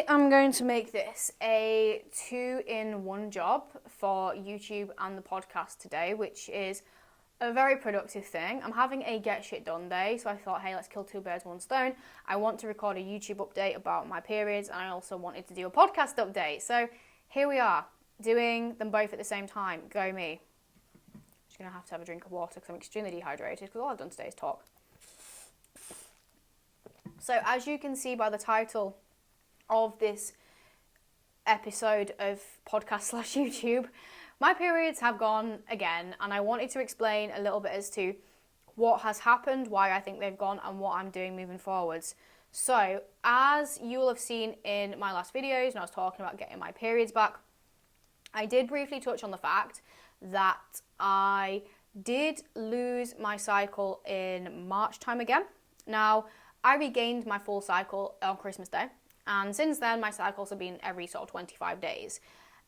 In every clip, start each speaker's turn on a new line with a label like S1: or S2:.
S1: I am going to make this a 2-in-1 job for YouTube and the podcast today, which is a very productive thing. I'm having a get shit done day, so I thought, hey, let's kill 2 birds, 1 stone. I want to record a YouTube update about my periods, and I also wanted to do a podcast update. So here we are, doing them both at the same time. Go me. I'm just going to have a drink of water because I'm extremely dehydrated because all I've done today is talk. So as you can see by the title of this episode of podcast / YouTube, my periods have gone again, and I wanted to explain a little bit as to what has happened, why I think they've gone, and what I'm doing moving forwards. So, as you will have seen in my last videos, when I was talking about getting my periods back, I did briefly touch on the fact that I did lose my cycle in March time again. Now, I regained my full cycle on Christmas Day, and since then my cycles have been every sort of 25 days.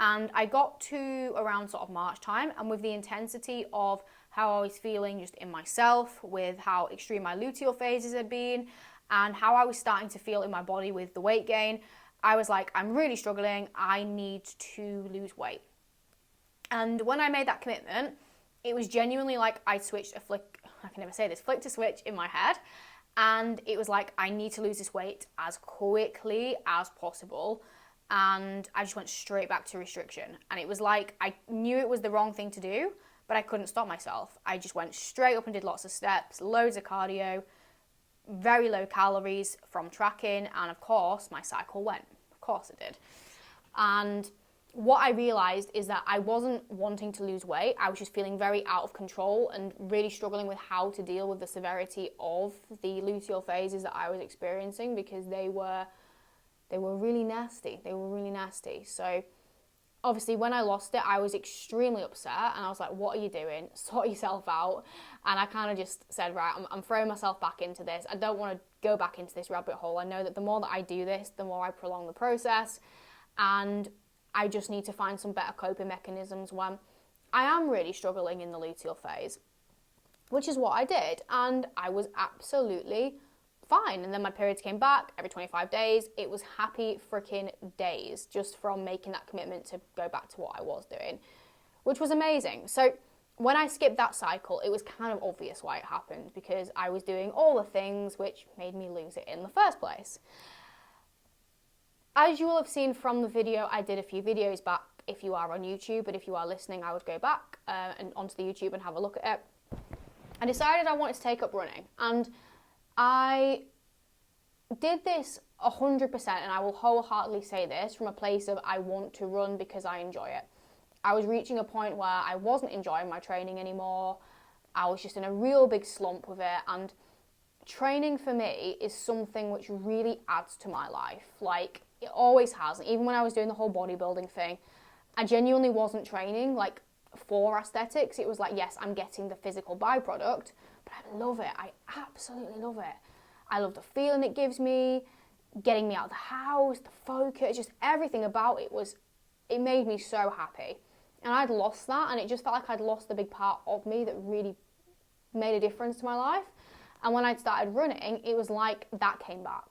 S1: And I got to around sort of March time, and with the intensity of how I was feeling just in myself, with how extreme my luteal phases had been, and how I was starting to feel in my body with the weight gain, I was like, I'm really struggling, I need to lose weight. And when I made that commitment, it was genuinely like I switched a flick, I can never say this, flicked a switch in my head. And it was like, I need to lose this weight as quickly as possible. And I just went straight back to restriction. And it was like, I knew it was the wrong thing to do, but I couldn't stop myself. I just went straight up and did lots of steps, loads of cardio, very low calories from tracking. And of course, my cycle went. Of course it did. And what I realized is that I wasn't wanting to lose weight. I was just feeling very out of control and really struggling with how to deal with the severity of the luteal phases that I was experiencing, because they were really nasty. They were really nasty. So obviously when I lost it, I was extremely upset, and I was like, what are you doing? Sort yourself out. And I kind of just said, right, I'm throwing myself back into this. I don't want to go back into this rabbit hole. I know that the more that I do this, the more I prolong the process. And I just need to find some better coping mechanisms when I am really struggling in the luteal phase, which is what I did. And I was absolutely fine. And then my periods came back every 25 days. It was happy freaking days just from making that commitment to go back to what I was doing, which was amazing. So when I skipped that cycle, it was kind of obvious why it happened, because I was doing all the things which made me lose it in the first place. As you will have seen from the video, I did a few videos back if you are on YouTube, but if you are listening, I would go back and onto the YouTube and have a look at it. I decided I wanted to take up running, and I did this 100%, and I will wholeheartedly say this from a place of I want to run because I enjoy it. I was reaching a point where I wasn't enjoying my training anymore. I was just in a real big slump with it, and training for me is something which really adds to my life. Like, it always has. And even when I was doing the whole bodybuilding thing, I genuinely wasn't training like for aesthetics. It was like, yes, I'm getting the physical byproduct, but I love it. I absolutely love it. I love the feeling it gives me, getting me out of the house, the focus, just everything about it it made me so happy. And I'd lost that, and it just felt like I'd lost the big part of me that really made a difference to my life. And when I'd started running, it was like that came back.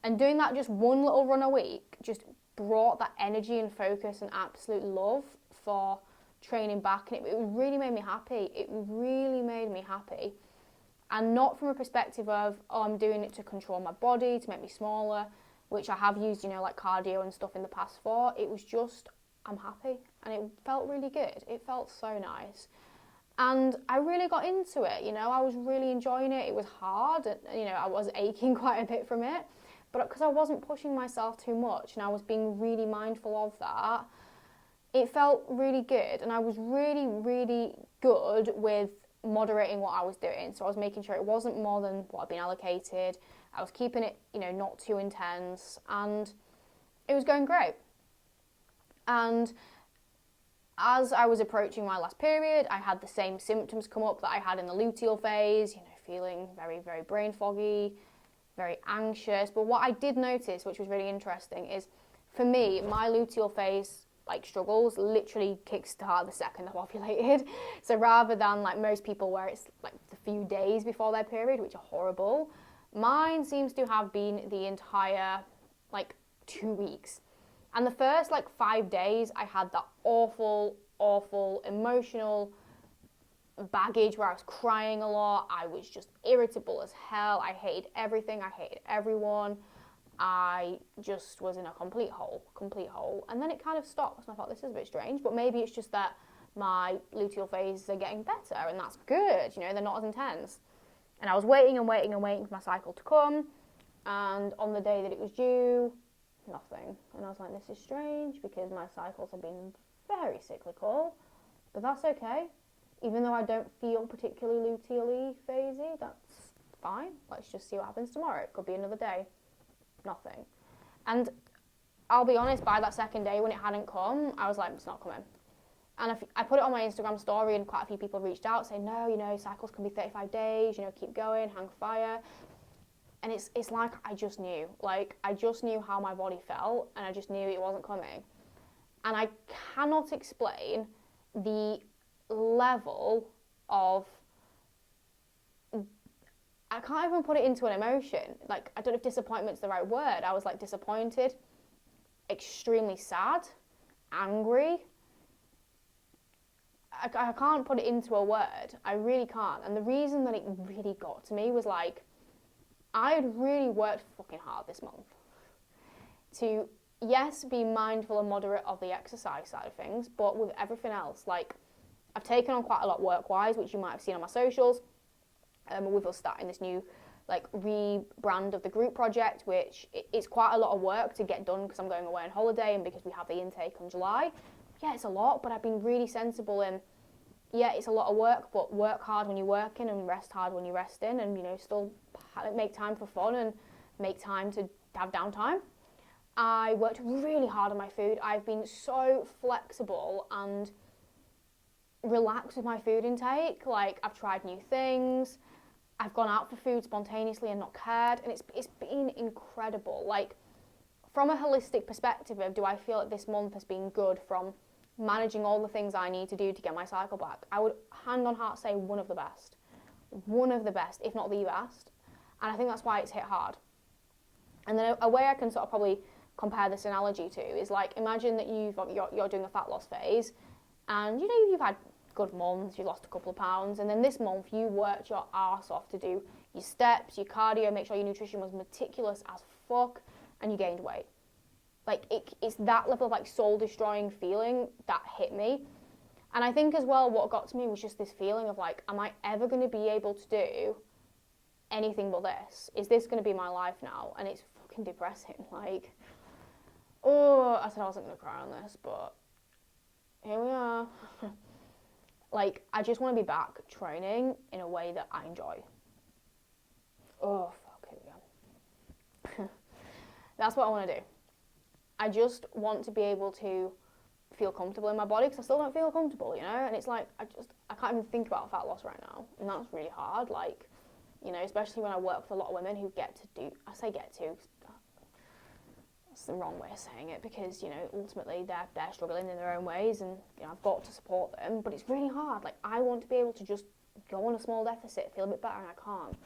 S1: And doing that just one little run a week just brought that energy and focus and absolute love for training back. And it really made me happy. It really made me happy. And not from a perspective of, oh, I'm doing it to control my body, to make me smaller, which I have used, like cardio and stuff in the past for. It was just, I'm happy. And it felt really good. It felt so nice. And I really got into it, I was really enjoying it. It was hard, I was aching quite a bit from it. But because I wasn't pushing myself too much and I was being really mindful of that, it felt really good. And I was really, really good with moderating what I was doing. So I was making sure it wasn't more than what I'd been allocated. I was keeping it, not too intense. And it was going great. And as I was approaching my last period, I had the same symptoms come up that I had in the luteal phase, feeling very, very brain foggy, very anxious. But what I did notice, which was really interesting, is for me, my luteal phase struggles literally kickstart the second I've ovulated. So rather than like most people where it's like the few days before their period, which are horrible, mine seems to have been the entire 2 weeks. And the first like 5 days, I had that awful emotional baggage where I was crying a lot. I was just irritable as hell. I hated everything. I hated everyone. I just was in a complete hole. And then it kind of stopped, and I thought, this is a bit strange, but maybe it's just that my luteal phases are getting better, and that's good, you know, they're not as intense. And I was waiting for my cycle to come, and on the day that it was due, nothing. And I was like, this is strange, because my cycles have been very cyclical, but that's okay. Even though I don't feel particularly luteally phasey, that's fine. Let's just see what happens tomorrow. It could be another day. Nothing. And I'll be honest, by that second day when it hadn't come, I was like, it's not coming. And I put it on my Instagram story, and quite a few people reached out saying, no, you know, cycles can be 35 days, you know, keep going, hang fire. And it's like, I just knew how my body felt, and I just knew it wasn't coming. And I cannot explain the level of, I can't even put it into an emotion. Like, I don't know if disappointment's the right word. I was like disappointed, extremely sad, angry. I can't put it into a word. I really can't. And the reason that it really got to me was like, I had really worked fucking hard this month to, yes, be mindful and moderate of the exercise side of things, but with everything else, like, I've taken on quite a lot work-wise, which you might have seen on my socials. With us starting this new like rebrand of the group project, which it's quite a lot of work to get done because I'm going away on holiday and because we have the intake in July. Yeah, it's a lot, but I've been really sensible in, yeah, it's a lot of work, but work hard when you're working and rest hard when you're resting, and, you know, still make time for fun and make time to have downtime. I worked really hard on my food. I've been so flexible and relaxed with my food intake. Like, I've tried new things. I've gone out for food spontaneously and not cared, and it's been incredible. Like, from a holistic perspective of, do I feel that this month has been good from managing all the things I need to do to get my cycle back? I would hand on heart say one of the best, if not the best. And I think that's why it's hit hard. And then a way I can sort of probably compare this analogy to is like, imagine that you're doing a fat loss phase, and you know, you've had good months, you lost a couple of pounds, and then this month you worked your arse off to do your steps, your cardio, make sure your nutrition was meticulous as fuck, and you gained weight. Like, it's that level of like soul destroying feeling that hit me. And I think as well, what got to me was just this feeling of like, am I ever going to be able to do anything but this? Is this going to be my life now? And it's fucking depressing. Like, oh, I said I wasn't going to cry on this, but here we are. Like, I just want to be back training in a way that I enjoy. Oh, fuck, here we go. That's what I want to do. I just want to be able to feel comfortable in my body, because I still don't feel comfortable, you know? And it's like, I can't even think about fat loss right now. And that's really hard. Like, you know, especially when I work with a lot of women who get to do, I say get to, that's the wrong way of saying it, because, you know, ultimately they're struggling in their own ways, and, you know, I've got to support them, but it's really hard. Like, I want to be able to just go on a small deficit, feel a bit better, and I can't.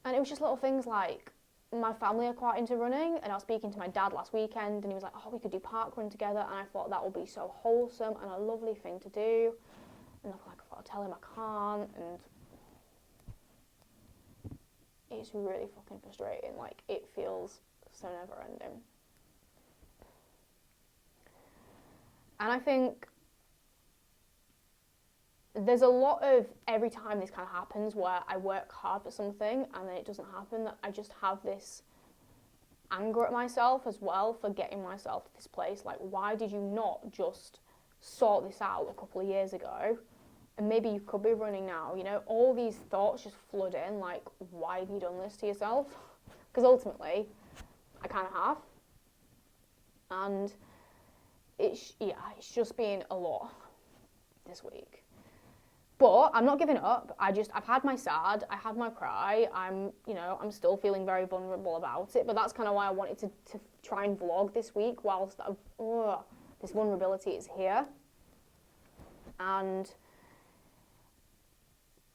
S1: And it was just little things like, my family are quite into running, and I was speaking to my dad last weekend, and he was like, oh, we could do park run together, and I thought that would be so wholesome and a lovely thing to do. And I thought, I'll tell him I can't, and it's really fucking frustrating. Like, it feels so never ending. And I think there's a lot of, every time this kind of happens where I work hard for something and then it doesn't happen, that I just have this anger at myself as well for getting myself to this place. Like, why did you not just sort this out a couple of years ago? And maybe you could be running now, you know? All these thoughts just flood in, like, why have you done this to yourself? Because ultimately, I kind of have. And it's just been a lot this week. But I'm not giving up. I've had my sad, I had my cry. I'm still feeling very vulnerable about it. But that's kind of why I wanted to try and vlog this week whilst this vulnerability is here. And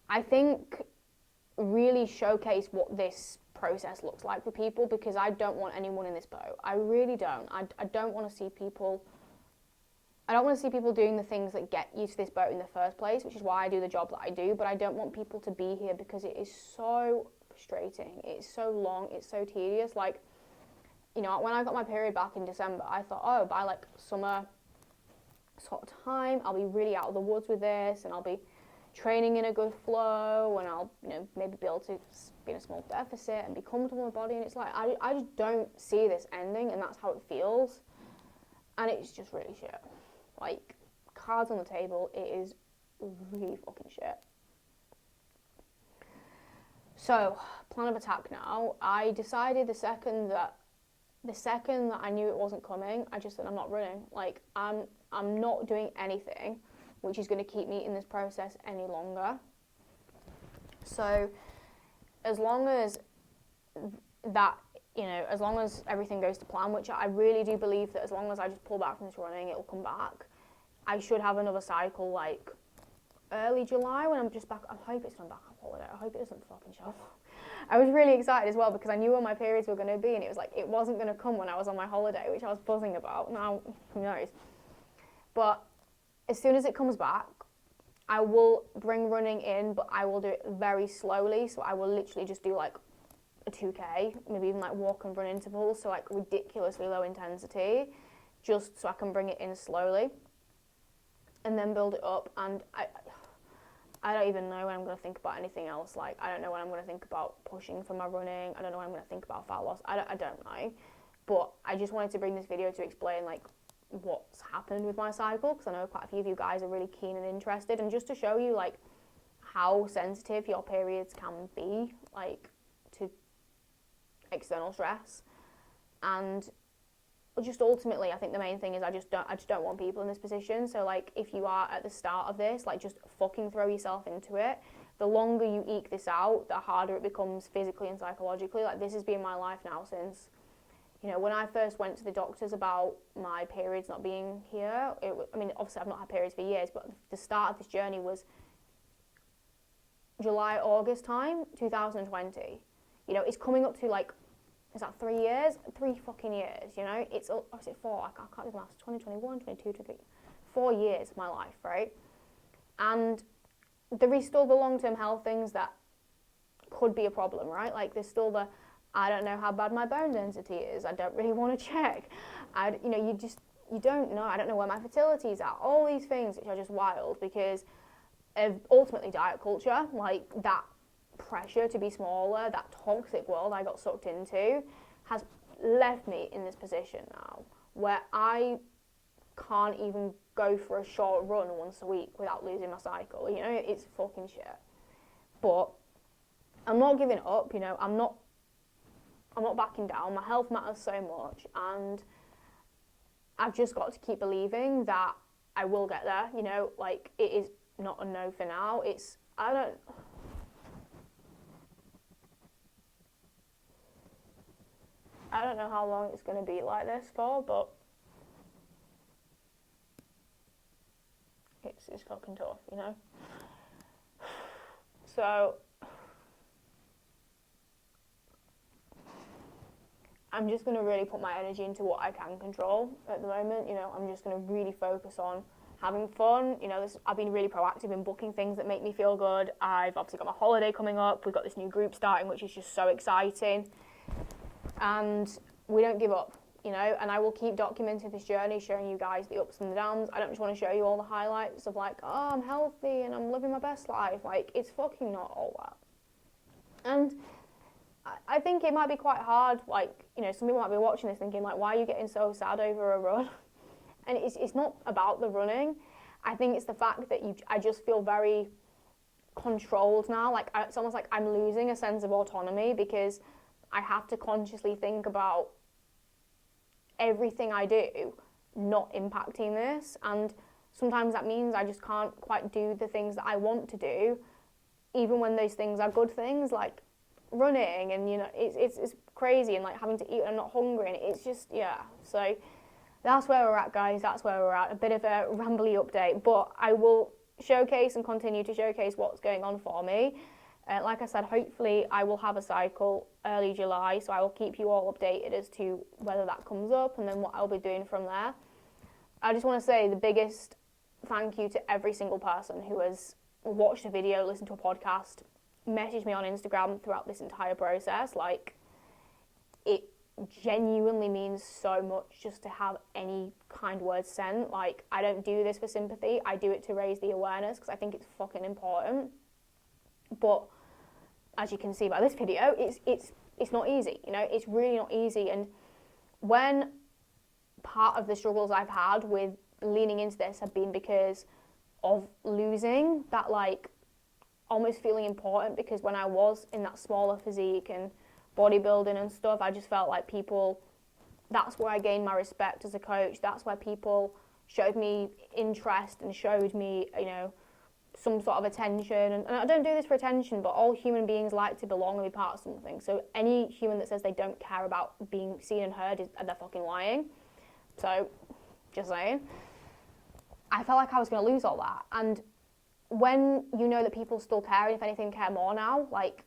S1: I think really showcase what this process looks like for people, because I don't want anyone in this boat. I really don't. I don't want to see people. I don't want to see people doing the things that get you to this boat in the first place, which is why I do the job that I do. But I don't want people to be here because it is so frustrating. It's so long. It's so tedious. Like, you know, when I got my period back in December, I thought, oh, by like summer sort of time, I'll be really out of the woods with this, and I'll be training in a good flow, and I'll, you know, maybe be able to be in a small deficit and be comfortable in my body. And it's like, I just don't see this ending, and that's how it feels. And it's just really shit. Like, cards on the table, it is really fucking shit. So, plan of attack now. I decided the second that I knew it wasn't coming, I just said, I'm not running. Like, I'm not doing anything which is going to keep me in this process any longer. So, as long as that, you know, as long as everything goes to plan, which I really do believe that as long as I just pull back from this running, it will come back. I should have another cycle like early July when I'm just back. I hope it's not back on holiday. I hope it doesn't fucking show. I was really excited as well because I knew when my periods were going to be, and it was like it wasn't going to come when I was on my holiday, which I was buzzing about. Now, who knows? But as soon as it comes back, I will bring running in, but I will do it very slowly. So I will literally just do like a 2K, maybe even like walk and run intervals, so like ridiculously low intensity, just so I can bring it in slowly and then build it up. And I don't even know when I'm going to think about anything else. Like, I don't know when I'm going to think about pushing for my running. I don't know when I'm going to think about fat loss. I don't know. But I just wanted to bring this video to explain like what's happened with my cycle, because I know quite a few of you guys are really keen and interested, and just to show you like how sensitive your periods can be, like, to external stress. And just ultimately, I think the main thing is I just don't want people in this position. So like, if you are at the start of this, like, just fucking throw yourself into it. The longer you eke this out, the harder it becomes physically and psychologically. Like, this has been my life now since, you know, when I first went to the doctors about my periods not being here, I mean, obviously I've not had periods for years, but the start of this journey was July, August time, 2020. You know, it's coming up to like, is that 3 years? 3 fucking years, you know? It's, or is it 4? I can't do the maths. 2021, 22, 23. 4 years of my life, right? And there is still the long-term health things that could be a problem, right? Like, there's still the, I don't know how bad my bone density is. I don't really want to check. You don't know. I don't know where my fertility is at. All these things which are just wild because of ultimately diet culture, like that pressure to be smaller, that toxic world I got sucked into has left me in this position now where I can't even go for a short run once a week without losing my cycle. You know, it's fucking shit. But I'm not giving up, you know, I'm not backing down. My health matters so much, and I've just got to keep believing that I will get there, you know, like, it is not a no for now. I don't know how long it's going to be like this for, but it's fucking tough, you know? So I'm just going to really put my energy into what I can control at the moment. You know, I'm just going to really focus on having fun. You know, I've been really proactive in booking things that make me feel good. I've obviously got my holiday coming up. We've got this new group starting, which is just so exciting. And we don't give up, you know, and I will keep documenting this journey, showing you guys the ups and the downs. I don't just want to show you all the highlights of like, oh, I'm healthy and I'm living my best life. Like, it's fucking not all that. And I think it might be quite hard, like, you know, some people might be watching this thinking, like, why are you getting so sad over a run? And it's not about the running. I think it's the fact that I just feel very controlled now. Like, it's almost like I'm losing a sense of autonomy because I have to consciously think about everything I do not impacting this. And sometimes that means I just can't quite do the things that I want to do, even when those things are good things, like running, and, you know, it's crazy, and like having to eat when I'm not hungry, and it's just, yeah. So that's where we're at, guys. That's where we're at. A bit of a rambly update, but I will showcase and continue to showcase what's going on for me. Like I said, hopefully I will have a cycle early July, so I will keep you all updated as to whether that comes up and then what I'll be doing from there. I just want to say the biggest thank you to every single person who has watched a video, listened to a podcast, messaged me on Instagram throughout this entire process. Like, it genuinely means so much just to have any kind words sent. Like, I don't do this for sympathy, I do it to raise the awareness because I think it's fucking important. But as you can see by this video, it's not easy, you know, it's really not easy. And when part of the struggles I've had with leaning into this have been because of losing that, like, almost feeling important, because when I was in that smaller physique and bodybuilding and stuff, I just felt like people, that's where I gained my respect as a coach, that's where people showed me interest and showed me, you know, some sort of attention. And I don't do this for attention, but all human beings like to belong and be part of something. So any human that says they don't care about being seen and heard, they're fucking lying. So, just saying. I felt like I was going to lose all that. And when you know that people still care, and if anything, care more now, like,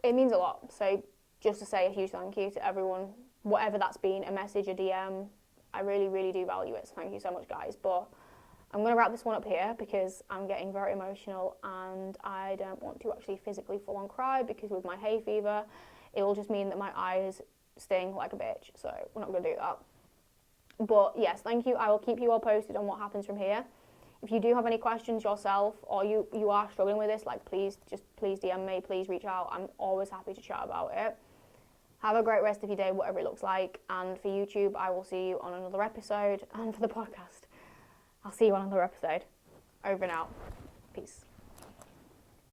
S1: it means a lot. So just to say a huge thank you to everyone, whatever that's been, a message, a DM, I really, really do value it. So thank you so much, guys. But I'm going to wrap this one up here because I'm getting very emotional and I don't want to actually physically full on cry, because with my hay fever, it will just mean that my eyes sting like a bitch. So we're not going to do that. But yes, thank you. I will keep you all posted on what happens from here. If you do have any questions yourself, or you are struggling with this, like, please DM me, please reach out. I'm always happy to chat about it. Have a great rest of your day, whatever it looks like. And for YouTube, I will see you on another episode. And for the podcast, I'll see you on another episode. Over and out. Peace.